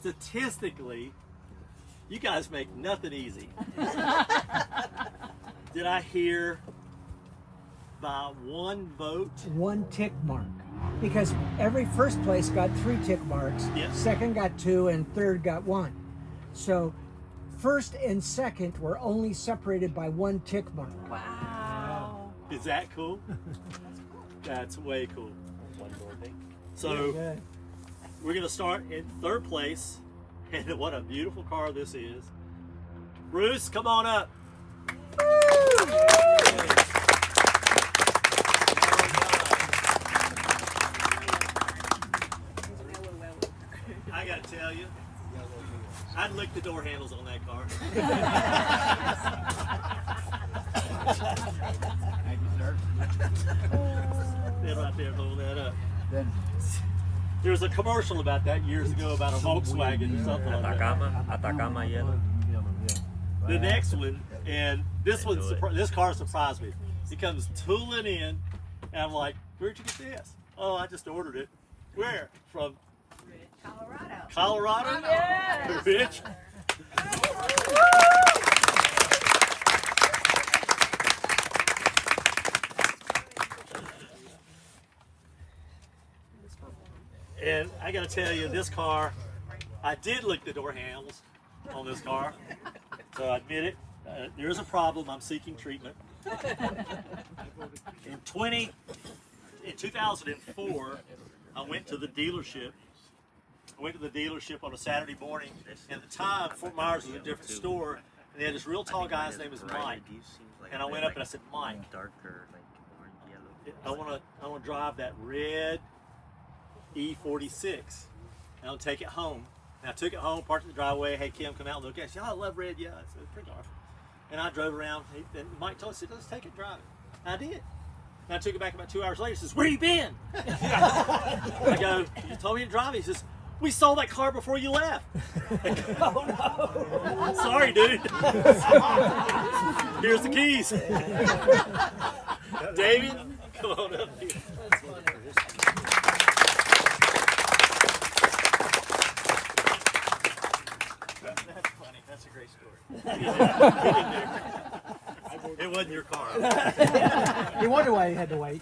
statistically, you guys make nothing easy. Did I hear by one vote? One tick mark. Because every first place got 3 tick marks, Yes. second got 2, and third got 1. So first and second were only separated by 1 tick mark. Wow. Is that cool? That's way cool. So we're going to start in third place. And what a beautiful car this is. Bruce, come on up. I got to tell you, I'd lick the door handles on that car. Thank you, sir. They're right there holding that up. There was a commercial about that years ago about a Volkswagen or something like that. Atacama yellow. The next one, and this one, this car surprised me. He comes tooling in, and I'm like, "Where'd you get this?" "Oh, I just ordered it." "Where?" "From Colorado. Colorado." Yes. Rich. And I got to tell you, this car, I did lick the door handles on this car, so I admit it. There is a problem. I'm seeking treatment. In 2004, I went to the dealership. I went to the dealership on a Saturday morning, and at the time, Fort Myers was a different store, and they had this real tall guy. His name was Mike. And I went up and I said, "Mike, I want to drive that red E46. And I'll take it home." And I took it home, parked in the driveway. "Hey, Kim, come out and look at it." She said, "Oh, I love red." "Yeah, it's pretty dark." And I drove around, and Mike told us, "Let's take it and drive it." And I did. And I took it back about 2 hours later. He says, "Where you been?" I go, "You told me to drive it." He says, "We saw that car before you left." "Oh, no. Sorry, dude." Here's the keys. David, come on up here. That's funny. That's a great story. It wasn't your car. You wonder why you had to wait.